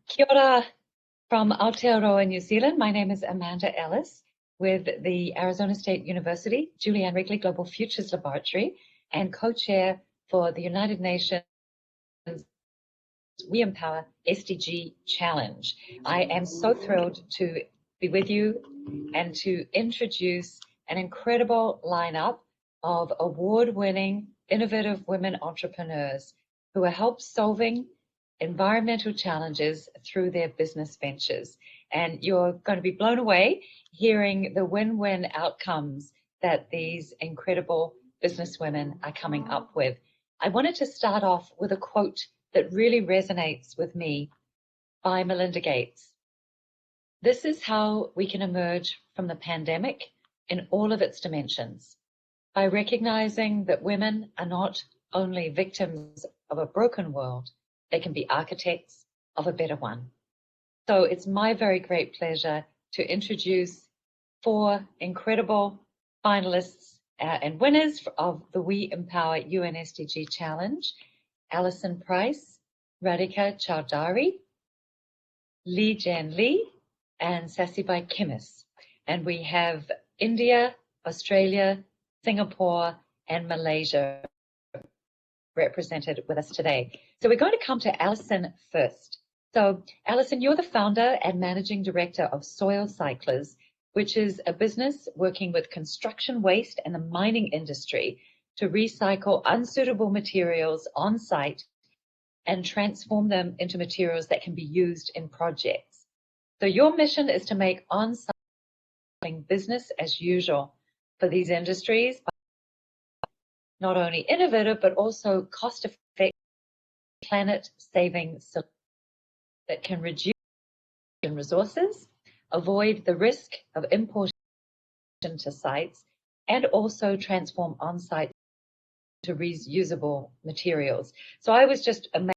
Kia ora from Aotearoa, New Zealand. My name is Amanda Ellis with the Arizona State University Julianne Wrigley Global Futures Laboratory and co-chair for the United Nations We Empower SDG Challenge. I am so thrilled to be with you and to introduce an incredible lineup of award-winning, innovative women entrepreneurs who are help solving environmental challenges through their business ventures. And you're going to be blown away hearing the win-win outcomes that these incredible businesswomen are coming up with. I wanted to start off with a quote that really resonates with me by Melinda Gates. This is how we can emerge from the pandemic in all of its dimensions, by recognizing that women are not only victims of a broken world, they can be architects of a better one. So it's my very great pleasure to introduce 4 incredible finalists and winners of the We Empower UN SDG Challenge: Alison Price, Radhika Chowdhury, Lee Jan Lee, and Sasibai Kimis. And we have India, Australia, Singapore, and Malaysia represented with us today. So we're going to come to Alison first. So Alison, you're the founder and managing director of SoilCyclers, which is a business working with construction waste and the mining industry to recycle unsuitable materials on site and transform them into materials that can be used in projects. So your mission is to make on-site business as usual for these industries, not only innovative, but also cost-effective, planet-saving solutions that can reduce resources, avoid the risk of importation to sites, and also transform on-site to reusable materials. So I was just amazed,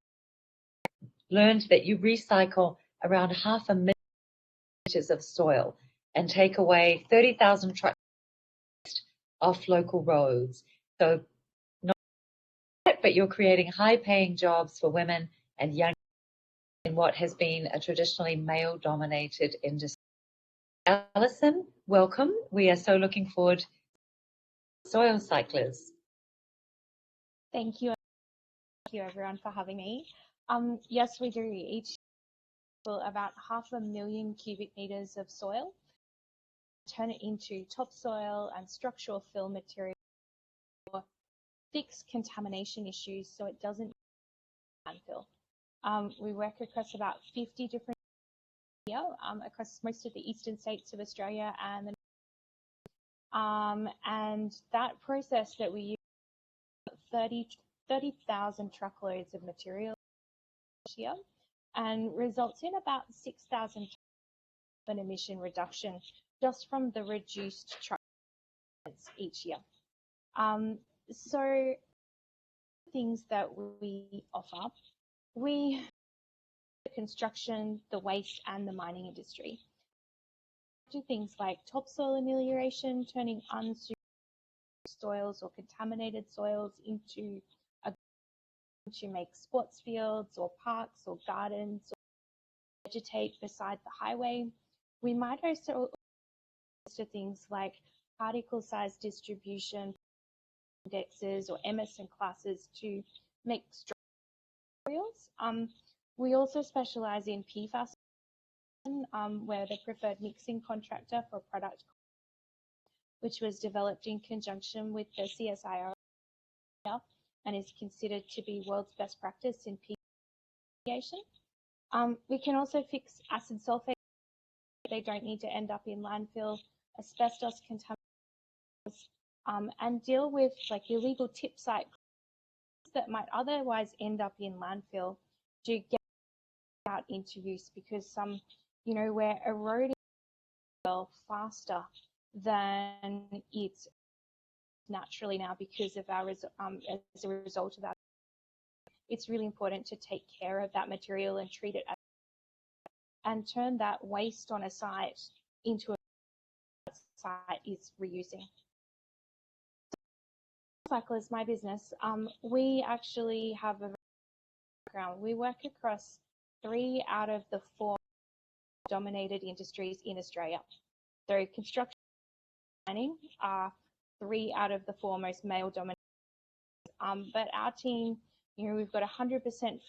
learned that you recycle around 500,000 meters of soil and take away 30,000 trucks off local roads. So not that, but you're creating high-paying jobs for women and young in what has been a traditionally male-dominated industry. Alison, welcome. We are so looking forward to SoilCyclers. Thank you. Thank you, everyone, for having me. Yes, we do each about 500,000 cubic meters of soil, turn it into topsoil and structural fill material, fix contamination issues so it doesn't landfill. We work across about 50 different across most of the eastern states of Australia, and that process that we use 30,000 truckloads of material each year and results in about 6,000 tons emission reduction just from the reduced truck each year. So things that we offer, we the construction, the waste and the mining industry do things like topsoil amelioration, turning unsuitable soils or contaminated soils into to make sports fields or parks or gardens or vegetate beside the highway. We might also do things like particle size distribution indexes or Emerson classes to make materials. We also specialize in PFAS, we're the preferred mixing contractor for a product which was developed in conjunction with the CSIRO and is considered to be world's best practice in PFAS. We can also fix acid sulfate. They don't need to end up in landfill, asbestos contaminants, and deal with like illegal tip site that might otherwise end up in landfill to get out into use because we're eroding faster than it's naturally now because of our as a result of our. It's really important to take care of that material and treat it and turn that waste on a site into a site is reusing. SoilCyclers, my business, we actually have a background. We work across 3 out of the 4 dominated industries in Australia. So construction and mining are 3 out of the 4 most male dominated. But our team, we've got 100%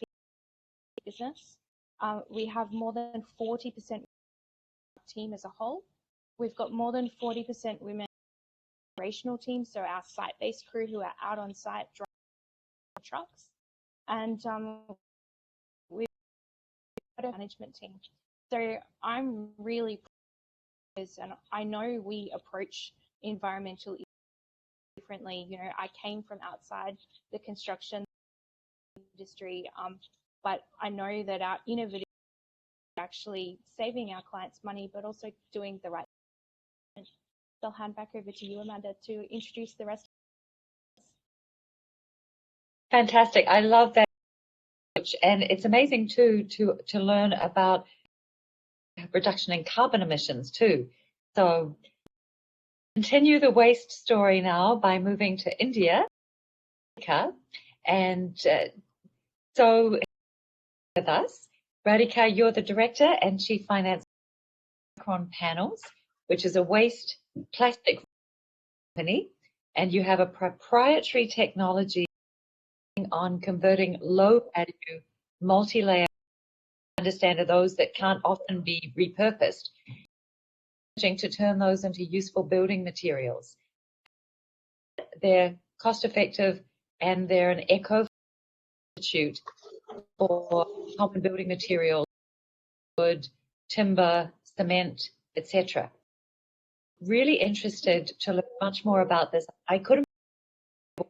business. We have more than 40% team as a whole. We've got more than 40% women operational team, so our site-based crew who are out on site driving trucks, and we've got a management team. So I'm really proud, and I know we approach environmental differently. I came from outside the construction industry, but I know that our innovative actually saving our clients money, but also doing the right thing. I'll hand back over to you, Amanda, to introduce the rest. Fantastic. I love that. And it's amazing too to learn about reduction in carbon emissions too. So continue the waste story now by moving to India. And so with us, Radhika, you're the director and chief finance Micron Panels, which is a waste plastic company, and you have a proprietary technology on converting low-value, multi-layer, understand those that can't often be repurposed, to turn those into useful building materials. They're cost-effective and they're an eco-substitute for common building materials, wood, timber, cement, etc. Really interested to learn much more about this. I couldn't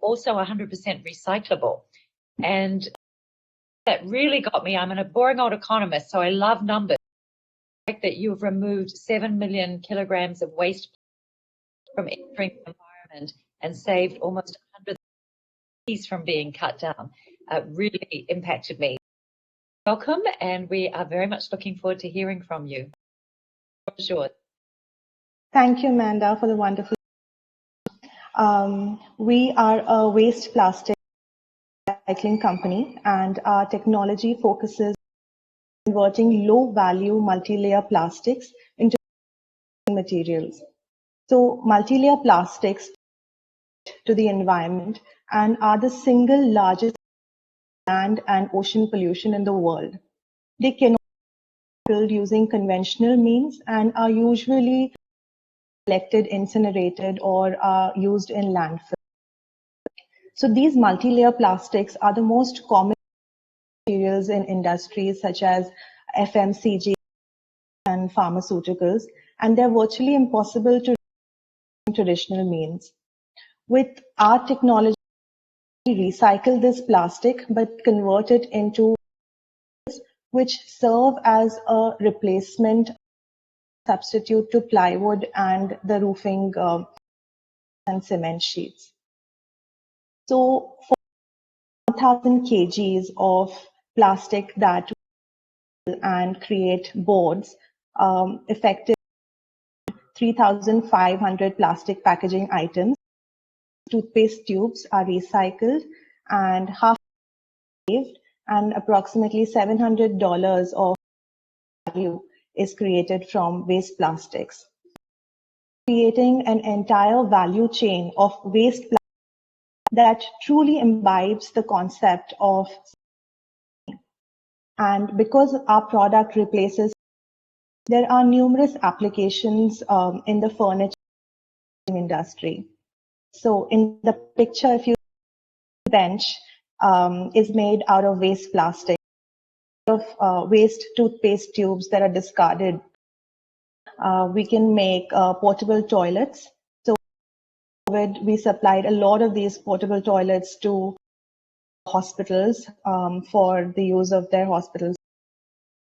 also 100% recyclable, and that really got me. I'm a boring old economist, so I love numbers. The fact that you've removed 7 million kilograms of waste from entering the environment and saved almost 100 trees from being cut down really impacted me. Welcome, and we are very much looking forward to hearing from you. Sure. Thank you, Amanda, for the wonderful. We are a waste plastic recycling company, and our technology focuses on converting low-value multi-layer plastics into materials. So multi-layer plastics to the environment and are the single largest land and ocean pollution in the world. They cannot be built using conventional means and are usually collected, incinerated, or are used in landfill. So these multi-layer plastics are the most common materials in industries such as FMCG and pharmaceuticals, and they're virtually impossible to use traditional means. With our technology, we recycle this plastic but convert it into which serve as a replacement substitute to plywood and the roofing and cement sheets. So for 1,000 kgs of plastic that and create boards, effective 3,500 plastic packaging items. Toothpaste tubes are recycled and half saved, and approximately $700 of value is created from waste plastics. Creating an entire value chain of waste plastics that truly imbibes the concept of, and because our product replaces, there are numerous applications in the furniture industry. So in the picture, if you see the bench is made out of waste plastic, of waste toothpaste tubes that are discarded. We can make portable toilets. So we supplied a lot of these portable toilets to hospitals for the use of their hospitals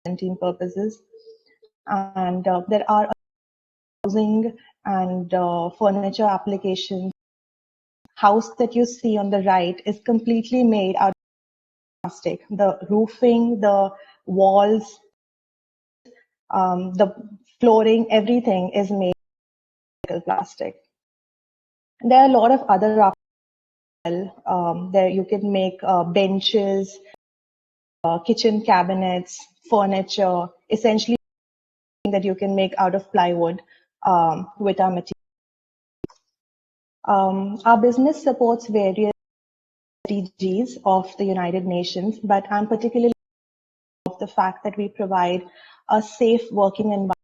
quarantine purposes. And there are housing and furniture applications. House that you see on the right is completely made out of plastic. The roofing, the walls, the flooring, everything is made of plastic. There are a lot of other there you can make benches, kitchen cabinets, furniture, essentially that you can make out of plywood with our material. Our business supports various SDGs of the United Nations, but I'm particularly proud of the fact that we provide a safe working environment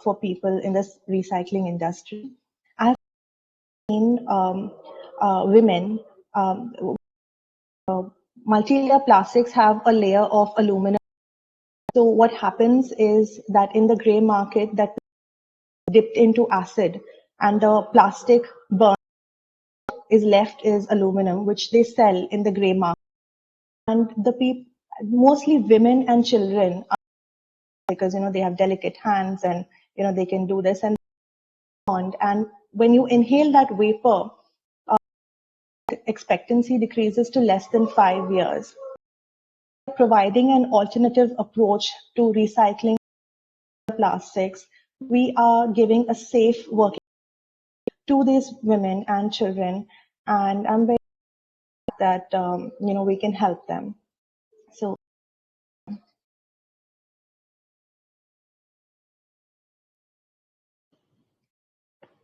for people in this recycling industry. I've seen women, multi-layer plastics have a layer of aluminum. So what happens is that in the gray market, that dipped into acid and the plastic burn is left is aluminum, which they sell in the gray market. And the people, mostly women and children, because they have delicate hands and they can do this and when you inhale that vapor, expectancy decreases to less than 5 years. Providing an alternative approach to recycling plastics, we are giving a safe working to these women and children, and I'm very glad that we can help them. So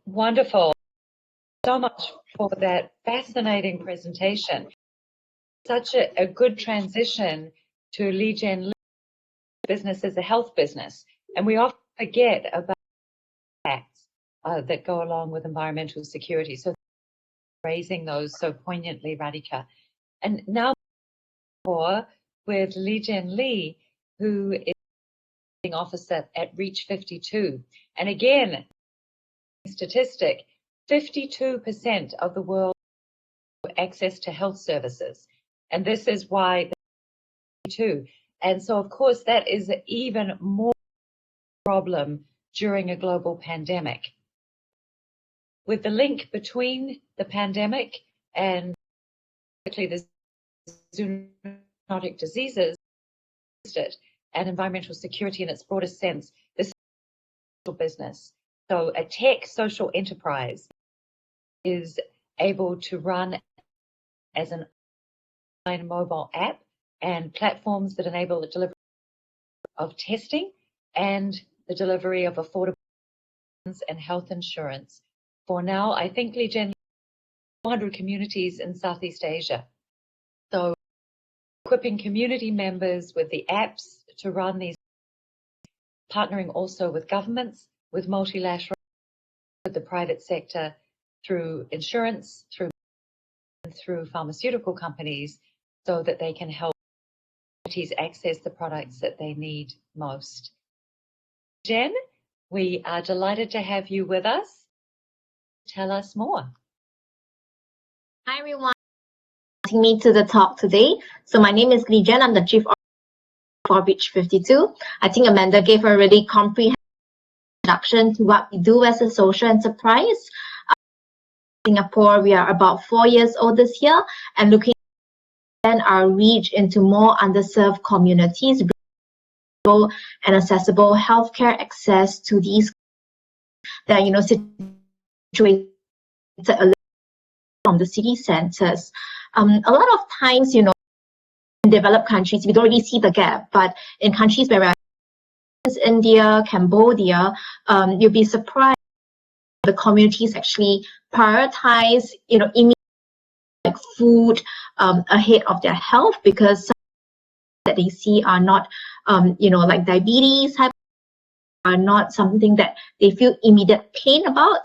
Wonderful. So much for that fascinating presentation. Such a good transition to lead gen business as a health business. And we often forget about facts that go along with environmental security. So raising those so poignantly, Radhika. And now with Lee Jen Lee, who is officer at Reach 52. And again, statistic, 52% of the world have access to health services. And this is why too. And so, of course, that is an even more problem during a global pandemic. With the link between the pandemic and the zoonotic diseases and environmental security in its broadest sense, this is a business. So a tech social enterprise is able to run as an online mobile app and platforms that enable the delivery of testing and the delivery of affordable and health insurance for now, I think, Lee Jen, 400 communities in Southeast Asia. So equipping community members with the apps to run these, partnering also with governments, with multilateral, with the private sector, through insurance, through pharmaceutical companies, so that they can help communities access the products that they need most. Jen, we are delighted to have you with us. Tell us more. Hi everyone, inviting me to the talk today. So my name is Lee Jen. I'm the Chief Officer for Reach 52. I think Amanda gave a really comprehensive introduction to what we do as a social enterprise. Singapore, we are about 4 years old this year and looking to expand our reach into more underserved communities and accessible healthcare access to these that situated from the city centers. A lot of times, in developed countries, we don't really see the gap, but in countries where India, Cambodia, you'll be surprised the communities actually prioritize, like food ahead of their health, because that they see are not, like diabetes are not something that they feel immediate pain about.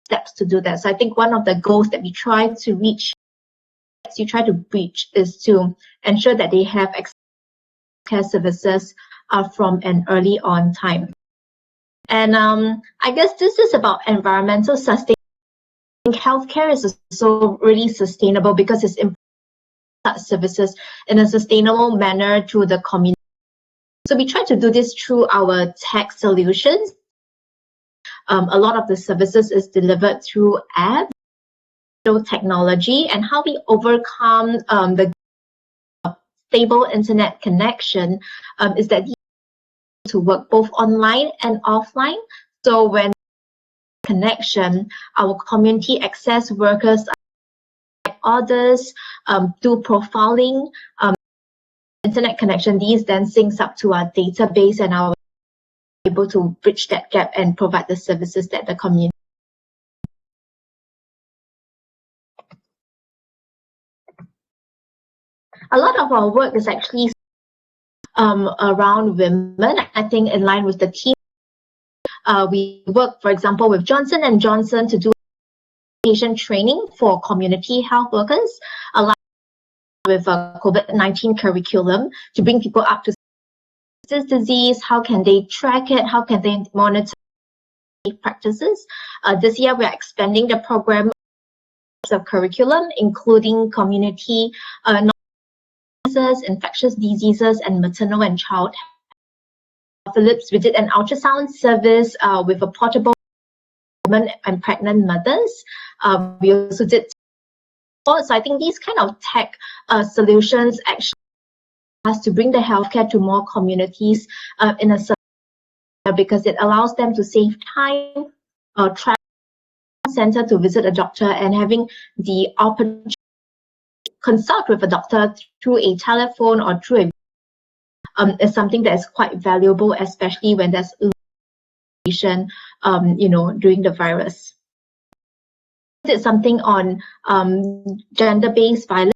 Steps to do that. So I think one of the goals that we try to reach, is to ensure that they have access to care services from an early on time. And I guess this is about environmental sustainability. I think healthcare is also really sustainable because it's important services in a sustainable manner to the community. So we try to do this through our tech solutions. A lot of the services is delivered through apps, technology, and how we overcome the stable internet connection is that to work both online and offline. So when connection, our community access workers orders, do profiling, internet connection, these then syncs up to our database and are able to bridge that gap and provide the services that the community. A lot of our work is actually around women. I think in line with the team, we work, for example, with Johnson & Johnson to do patient training for community health workers, along with a COVID-19 curriculum to bring people up to this disease. How can they track it? How can they monitor practices? This year, we're expanding the program of curriculum, including community diseases, infectious diseases, and maternal and child. Philips, we did an ultrasound service with a portable women and pregnant mothers. We also did, so I think these kind of tech solutions actually has to bring the healthcare to more communities in a because it allows them to save time, travel center to visit a doctor, and having the opportunity to consult with a doctor through a telephone or through a is something that is quite valuable, especially when there's during the virus. Did something on gender-based violence.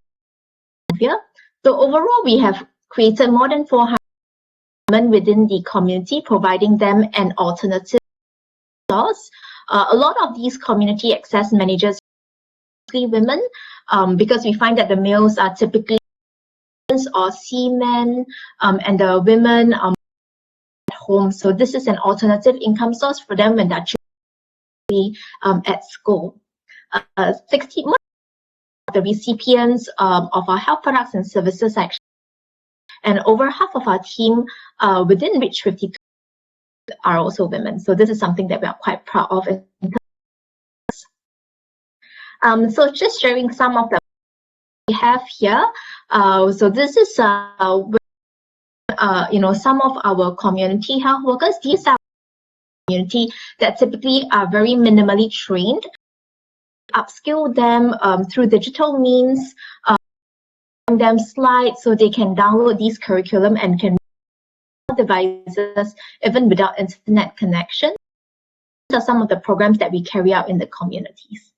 So overall, we have created more than 400 women within the community, providing them an alternative source. A lot of these community access managers are women, because we find that the males are typically or seamen, and the women at home. So this is an alternative income source for them when they're actually at school. 60% of the recipients of our health products and services actually, and over half of our team within Reach 52 are also women. So this is something that we are quite proud of. So just sharing some of the we have here. So this is some of our community health workers. These are community that typically are very minimally trained. Upskill them through digital means, them slides so they can download these curriculum and can devices even without internet connection. These are some of the programs that we carry out in the communities.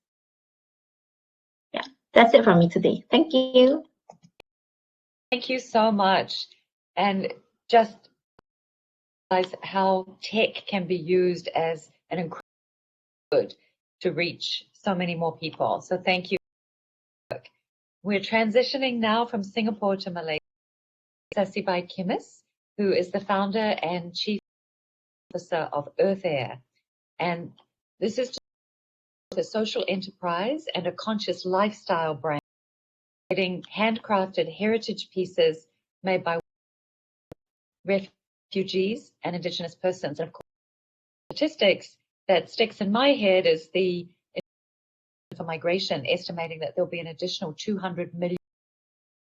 Yeah, that's it from me today. Thank you. Thank you so much. And just realize how tech can be used as an incredible good to reach so many more people. So thank you. We're transitioning now from Singapore to Malaysia. Sasibai Kimis, who is the founder and chief officer of Earth Air. And this is a social enterprise and a conscious lifestyle brand, creating handcrafted heritage pieces made by refugees and Indigenous persons. And of course, statistics that sticks in my head is the for migration, estimating that there'll be an additional 200 million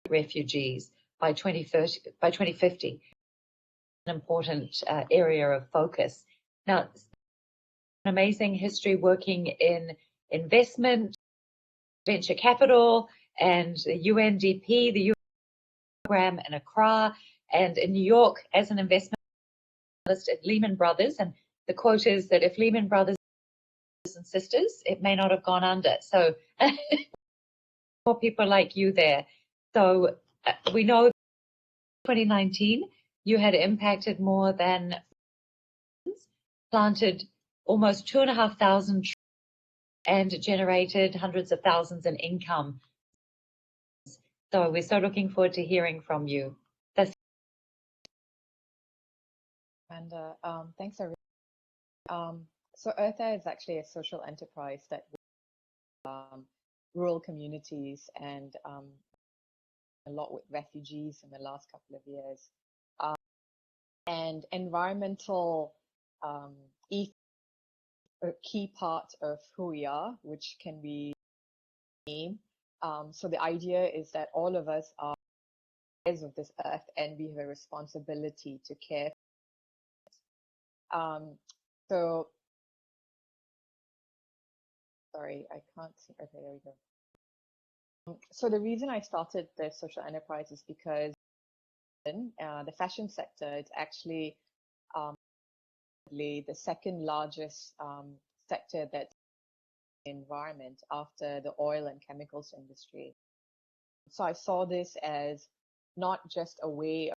refugees by 2050. An important area of focus. Now, an amazing history working in investment, venture capital, and the UNDP, the UN program in Accra, and in New York as an investment analyst at Lehman Brothers. And the quote is that if Lehman Brothers and sisters, it may not have gone under. So more people like you there. So we know 2019 you had impacted more than planted almost 2,500 trees and generated hundreds of thousands in income. So we're so looking forward to hearing from you. And thanks, everyone. So Earth Air is actually a social enterprise that rural communities and a lot with refugees in the last couple of years. And environmental is a key part of who we are, which can be named. So the idea is that all of us are heirs of this earth and we have a responsibility to care. So sorry, I can't see. Okay, there we go. So the reason I started the social enterprise is because the fashion sector, it's actually the second largest sector that's environment after the oil and chemicals industry. So I saw this as not just a way of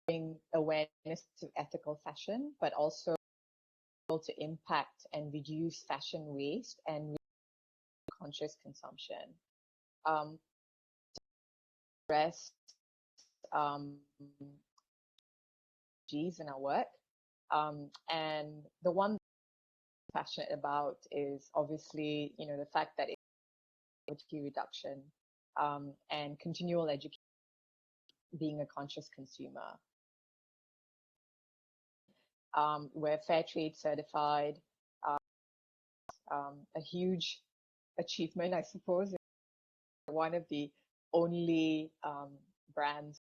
bringing awareness to ethical fashion, but also to impact and reduce fashion waste and conscious consumption. Rest G's in our work. And the one I'm passionate about is obviously, the fact that it's poverty reduction and continual education, being a conscious consumer. We're fair trade certified, a huge achievement, I suppose. One of the only brands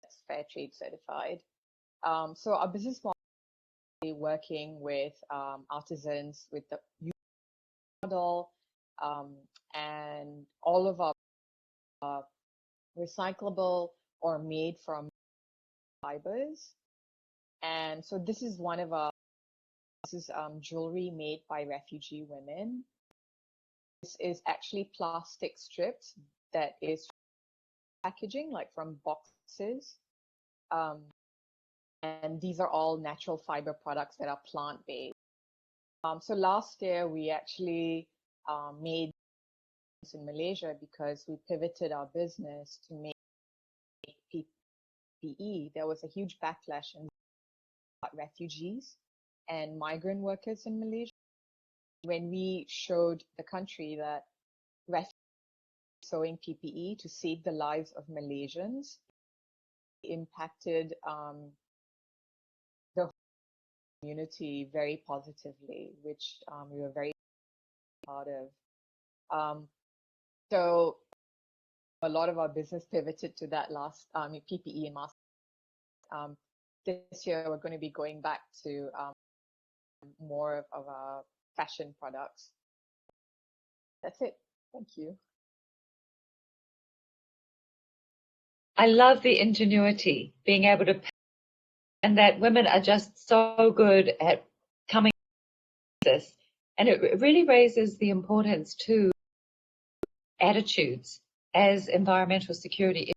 that's fair trade certified. So our business model is working with artisans with the model, and all of our recyclable or made from fibers. And so this is jewelry made by refugee women. This is actually plastic strips that is packaging, like from boxes. And these are all natural fiber products that are plant-based. So last year, we actually made this in Malaysia because we pivoted our business to make PPE. There was a huge backlash in refugees and migrant workers in Malaysia. When we showed the country that refugees sewing PPE to save the lives of Malaysians, impacted the community very positively, which we were very proud of. So a lot of our business pivoted to that last PPE and mask. This year, we're going to be going back to more of our fashion products. That's it. Thank you. I love the ingenuity, being able to, and that women are just so good at coming to this. And it really raises the importance to attitudes as environmental security,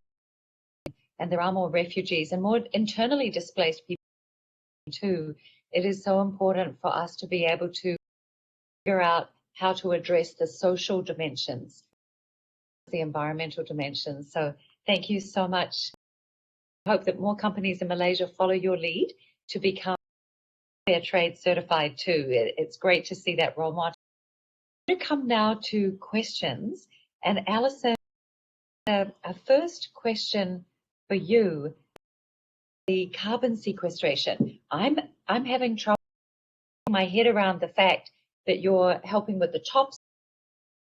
and there are more refugees and more internally displaced people too. It is so important for us to be able to figure out how to address the social dimensions, the environmental dimensions. So thank you so much. I hope that more companies in Malaysia follow your lead to become fair trade certified too. It's great to see that role model. I'm going to come now to questions. And Alison, a first question for you, the carbon sequestration. I'm having trouble getting my head around the fact that you're helping with the tops,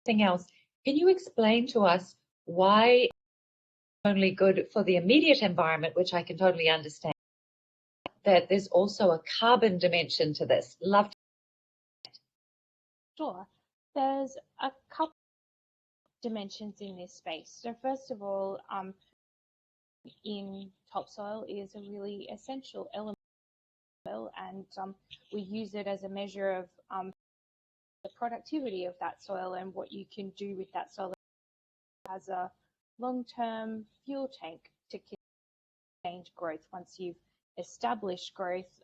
something else. Can you explain to us why it's only good for the immediate environment, which I can totally understand, that there's also a carbon dimension to this? Love to. Sure. There's a couple dimensions in this space. So first of all, in topsoil is a really essential element, and we use it as a measure of the productivity of that soil and what you can do with that soil as a long-term fuel tank to change growth. Once you've established growth,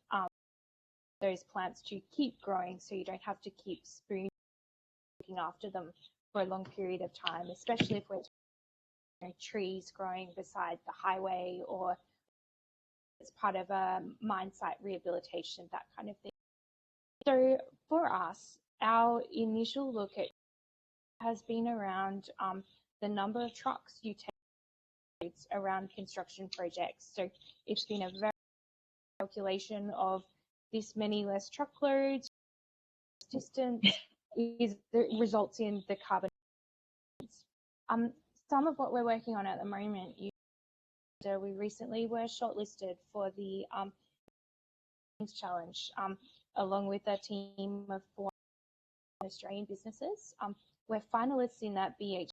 those plants to keep growing, so you don't have to keep looking after them for a long period of time, especially if we're trees growing beside the highway or it's part of a mine site rehabilitation, that kind of thing. So for us, our initial look at has been around the number of trucks you take around construction projects. So it's been a very calculation of this many less truckloads, distance results in the carbon. Some of what we're working on at the moment, we recently were shortlisted for the challenge, along with a team of 4 Australian businesses. We're finalists in that BH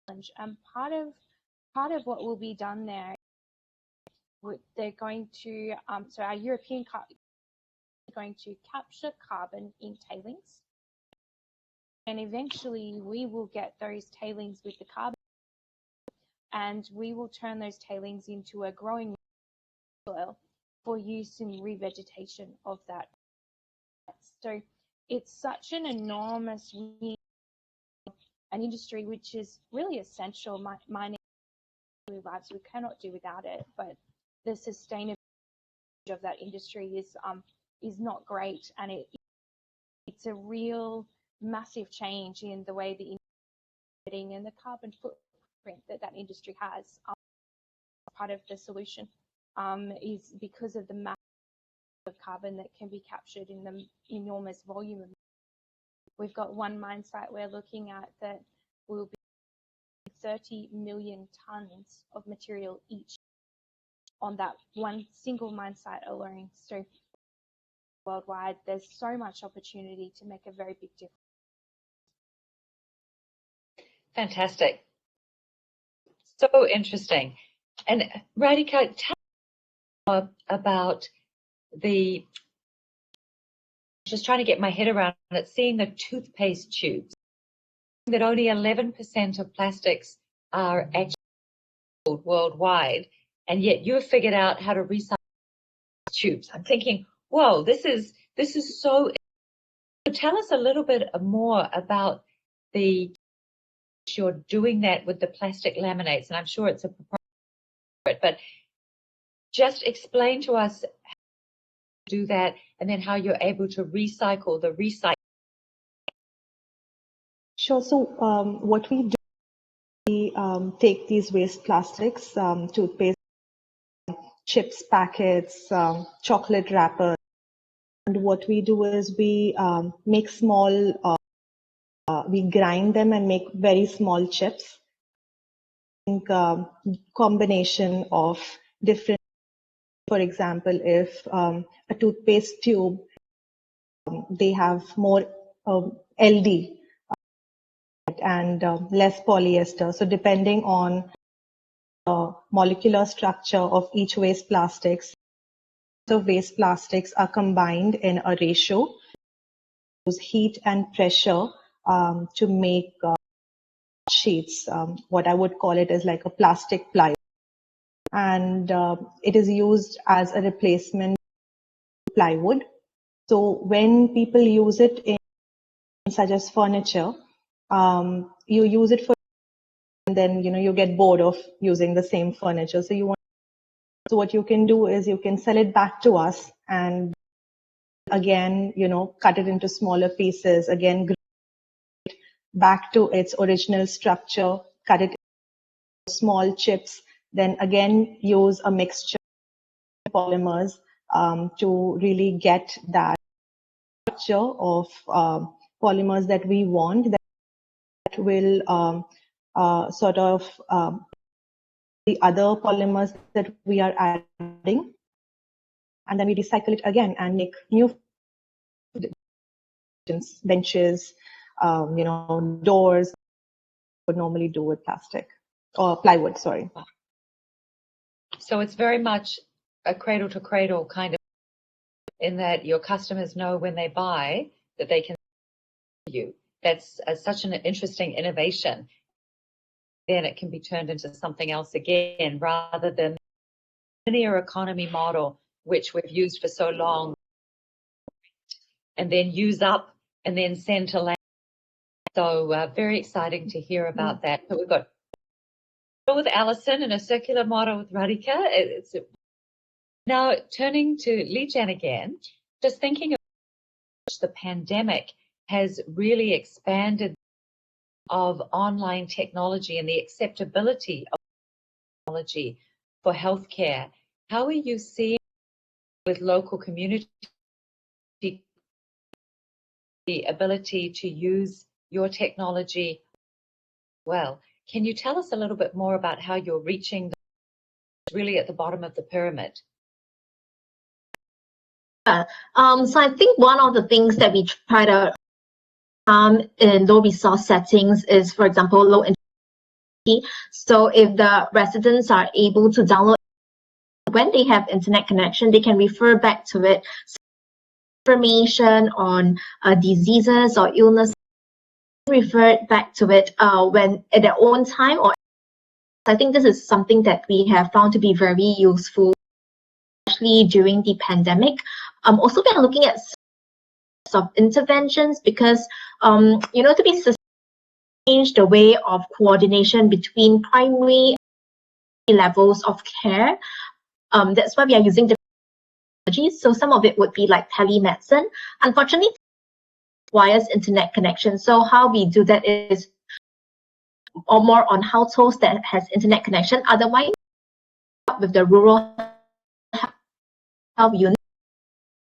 challenge, and part of what will be done there they're going to, so our European company is going to capture carbon in tailings. And eventually we will get those tailings with the carbon, and we will turn those tailings into a growing soil for use in revegetation of that. So it's such an enormous, an industry which is really essential. Mining lives, we cannot do without it, but the sustainability of that industry is not great, and it's a real massive change in the way the industry and the carbon footprint that industry has. Part of the solution is because of the mass of carbon that can be captured in the enormous volume. We've got one mine site we're looking at that will be 30 million tons of material each on that one single mine site alone. So worldwide, there's so much opportunity to make a very big difference. Fantastic. So interesting. And Radhika, tell me about just trying to get my head around it, seeing the toothpaste tubes, that only 11% of plastics are actually worldwide, and yet you've figured out how to recycle tubes. I'm thinking, whoa, this is so. Tell us a little bit more about you're doing that with the plastic laminates, and I'm sure it's a proprietary, but just explain to us how to do that, and then how you're able to recycle the recycle. Sure. So what we do, we take these waste plastics, toothpaste, chips packets, chocolate wrappers, and what we do is we make small, we grind them and make very small chips. I think combination of different, for example, if a toothpaste tube, they have more LD and less polyester. So depending on the molecular structure of each waste plastics, the waste plastics are combined in a ratio. Use heat and pressure to make sheets. What I would call it is like a plastic plywood, and it is used as a replacement plywood. So when people use it in such as furniture, you use it for, and then you get bored of using the same furniture. So what you can do is you can sell it back to us, and again cut it into smaller pieces, again back to its original structure, cut it into small chips, then again use a mixture of polymers to really get that structure of polymers that we want, that will sort of the other polymers that we are adding, and then we recycle it again and make new benches, doors would normally do with plastic or plywood, sorry. So it's very much a cradle to cradle kind of, in that your customers know when they buy that they can you. That's such an interesting innovation. Then it can be turned into something else again, rather than the linear economy model, which we've used for so long, and then use up and then send to land. So very exciting to hear about that. So we've got with Alison and a circular model with Radhika. Now turning to Lijian again, just thinking of the pandemic has really expanded of online technology and the acceptability of technology for healthcare. How are you seeing with local community the ability to use your technology well? Can you tell us a little bit more about how you're reaching really at the bottom of the pyramid? So I think one of the things that we try to in low resource settings is, for example, low intensity. So if the residents are able to download when they have internet connection, they can refer back to it. Information on diseases or illness, refer back to it when at their own time. Or I think this is something that we have found to be very useful, especially during the pandemic. Also, we are looking at of interventions because to be change the way of coordination between primary levels of care. That's why we are using different technologies. So some of it would be like telemedicine. Unfortunately, it requires internet connection. So how we do that is or more on households that has internet connection. Otherwise, with the rural health unit,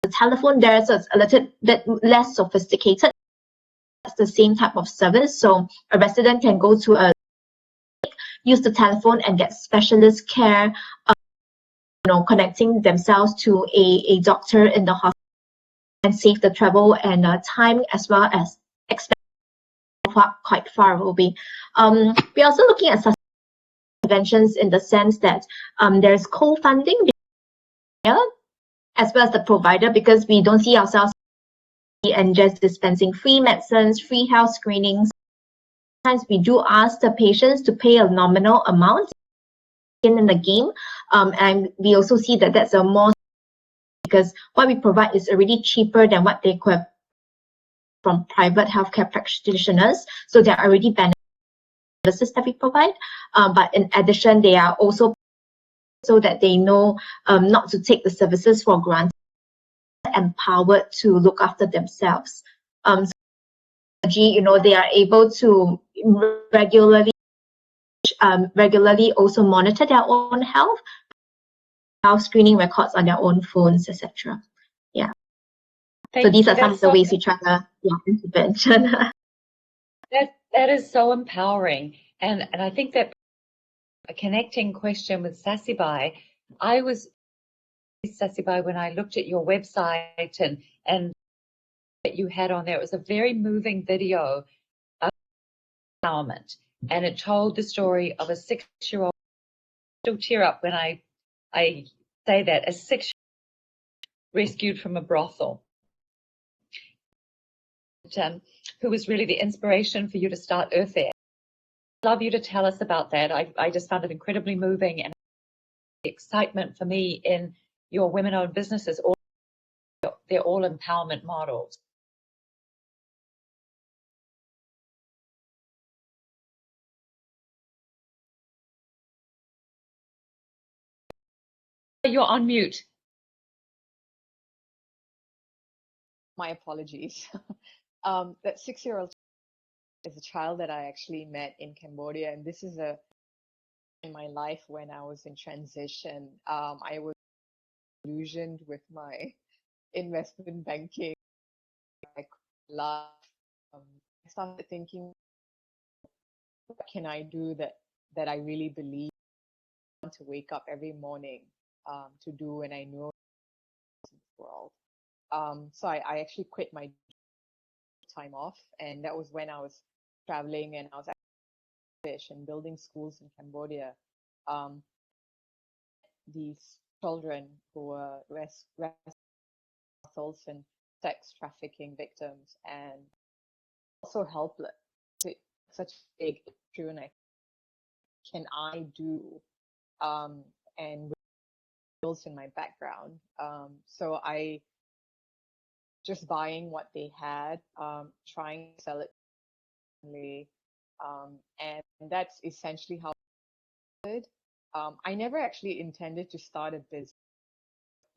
the telephone there is a little bit less sophisticated. It's the same type of service. So a resident can go to use the telephone and get specialist care, connecting themselves to a doctor in the hospital and save the travel and time as well as expense quite far away. We're also looking at such interventions in the sense that there's co-funding as well as the provider, because we don't see ourselves and just dispensing free medicines, free health screenings. Sometimes we do ask the patients to pay a nominal amount in the game, and we also see that that's a more, because what we provide is already cheaper than what they could have from private healthcare practitioners. So they're already services that we provide, but in addition, they are also so that they know not to take the services for granted, empowered to look after themselves. They are able to regularly also monitor their own health screening records on their own phones, etc. Yeah. So these are some of the ways we try to intervention. That is so empowering, and I think that a connecting question with Sasibai. I was Sasibai when I looked at your website and that you had on there. It was a very moving video of empowerment, and it told the story of a 6-year-old. Still tear up when I say that, a 6-year-old rescued from a brothel, who was really the inspiration for you to start Earth Air. I'd love you to tell us about that. I just found it incredibly moving, and the excitement for me in your women-owned businesses. They're all empowerment models. You're on mute. My apologies. That 6-year-old is a child that I actually met in Cambodia, and this is in my life when I was in transition. I was illusioned with my investment banking. I started thinking, what can I do that I really believe I want to wake up every morning to do, and I know in the world. So I actually quit my time off, and that was when I was traveling and I was and building schools in Cambodia. These children who were brothels and sex trafficking victims, and also helpless. It's such a big issue, and can I do? And skills in my background, so I just buying what they had, trying to sell it, and that's essentially how I did. I never actually intended to start a business.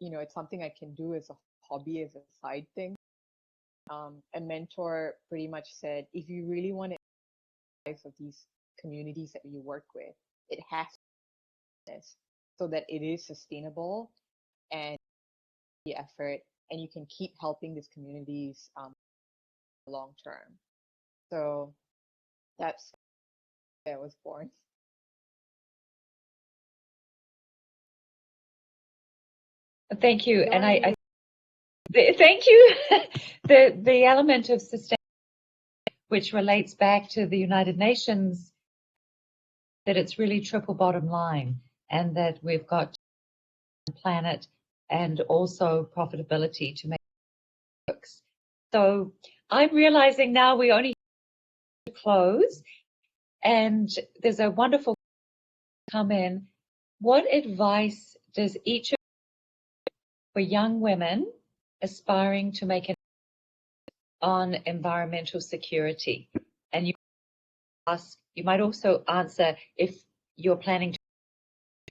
It's something I can do as a hobby, as a side thing. A mentor pretty much said, if you really want to life of these communities that you work with, it has to be so that it is sustainable and the effort, and you can keep helping these communities long term. So that's where I was born. Thank you, and thank you. the element of sustainability, which relates back to the United Nations, that it's really triple bottom line, and that we've got planet and also profitability to make it work. So I'm realizing now we only have to close, and there's a wonderful come in. What advice does each of you for young women aspiring to make an on environmental security? And you might also answer if you're planning to,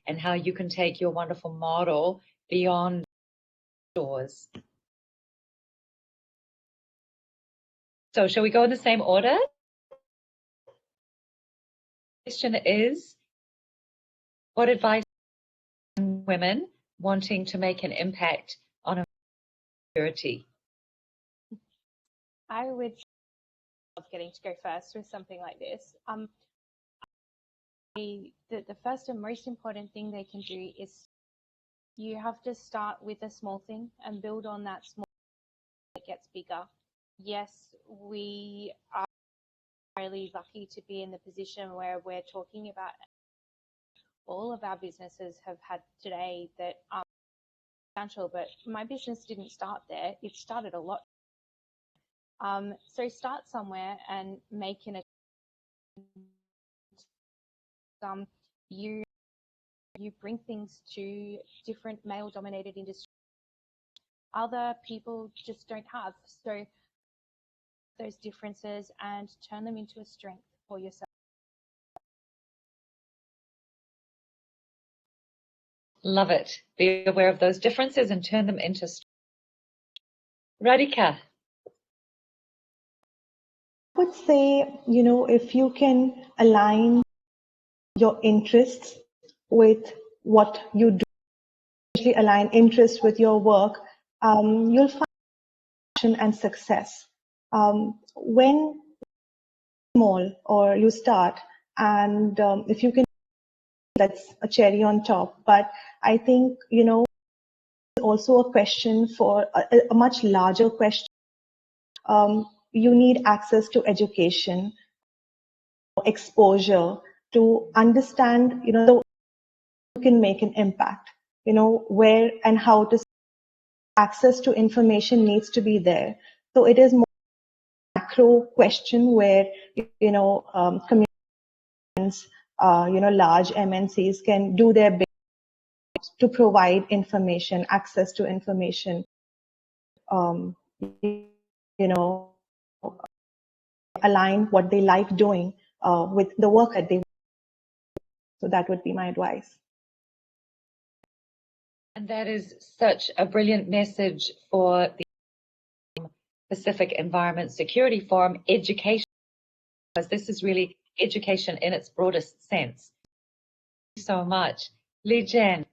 and how you can take your wonderful model beyond doors. So shall we go in the same order? The question is, what advice to women wanting to make an impact on security? I would love getting to go first with something like this. The first and most important thing they can do is you have to start with a small thing and build on that small thing that gets bigger. Yes, we are really lucky to be in the position where we're talking about all of our businesses have had today that are substantial, but my business didn't start there. It started a lot. So start somewhere and make an you bring things to different male-dominated industries other people just don't have. So those differences and turn them into a strength for yourself. Love it. Be aware of those differences and turn them into strength. Radhika. I would say, if you can align your interests with what you do, especially align interests with your work, you'll find passion and success. When small or you start, and if you can, that's a cherry on top. But I think, also a question for a much larger question. You need access to education, exposure to understand, you can make an impact, where and how to access to information needs to be there. So it is more macro question where, communities, large MNCs can do their best to provide information, access to information, align what they like doing with the work that they. So that would be my advice. And that is such a brilliant message for the Pacific Environment Security Forum, education, because this is really education in its broadest sense. Thank you so much. Li Jen.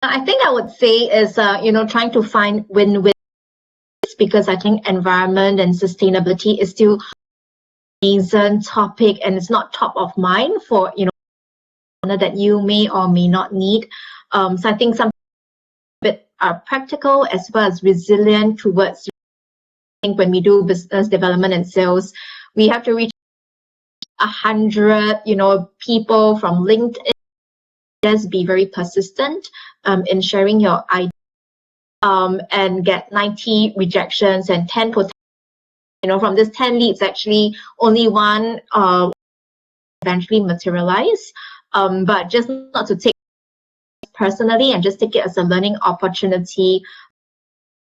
I think I would say is, trying to find win-win, because I think environment and sustainability is still a nascent topic and it's not top of mind for, that you may or may not need. So I think some bit are practical as well as resilient towards, I think when we do business development and sales, we have to reach 100, people from LinkedIn. Just be very persistent in sharing your idea, and get 90 rejections and 10 potential. From this 10 leads, actually only one eventually materialize. But just not to take it personally and just take it as a learning opportunity.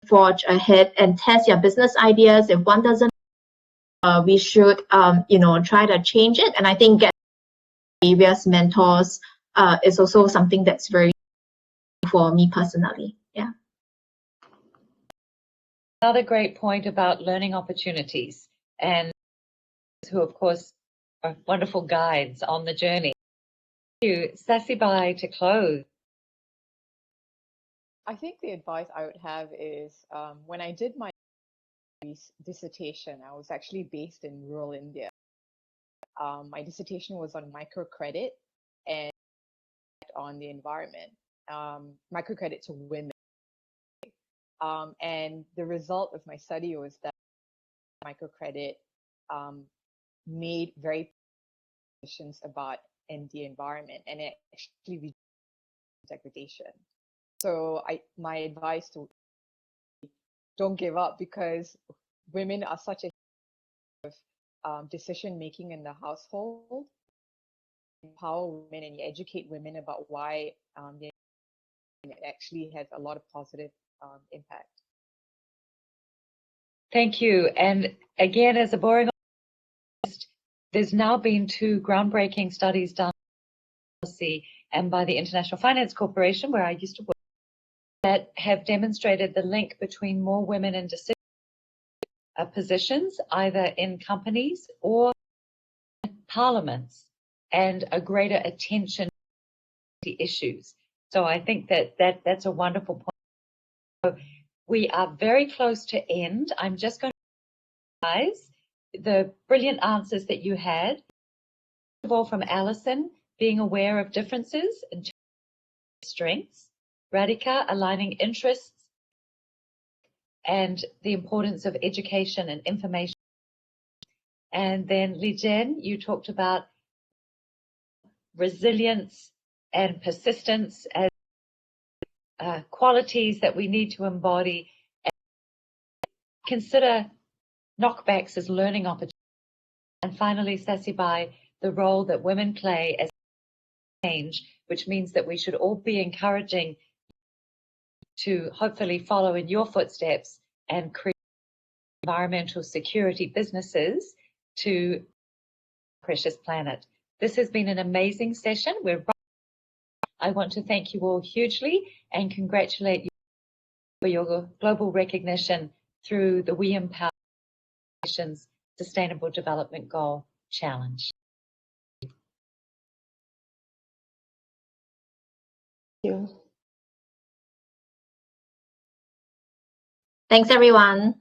Forge ahead and test your business ideas. If one doesn't, we should try to change it. And I think get various mentors is also something that's very for me personally. Yeah. Another great point about learning opportunities, and who of course are wonderful guides on the journey. Thank you, Sasibai, to close. I think the advice I would have is, when I did my dissertation, I was actually based in rural India. My dissertation was on microcredit and on the environment, microcredit to women. And the result of my study was that microcredit made very decisions about the environment, and it actually degradation. So my advice to don't give up, because women are such a decision making in the household. Empower women and you educate women about why it actually has a lot of positive impact. Thank you. And again, as a boring list, there's now been 2 groundbreaking studies done by policy and by the International Finance Corporation, where I used to work, that have demonstrated the link between more women in decision positions, either in companies or parliaments, and a greater attention to the issues. So I think that's a wonderful point. So we are very close to end. I'm just going to summarize the brilliant answers that you had. First of all, from Alison, being aware of differences and strengths. Radhika, aligning interests and the importance of education and information. And then Lijen, you talked about resilience and persistence as qualities that we need to embody, and consider knockbacks as learning opportunities. And finally, Sasibai, the role that women play as change, which means that we should all be encouraging to hopefully follow in your footsteps and create environmental security businesses to precious planet. This has been an amazing session. I want to thank you all hugely and congratulate you for your global recognition through the We Empower Nations Sustainable Development Goal Challenge. Thank you. Thanks, everyone.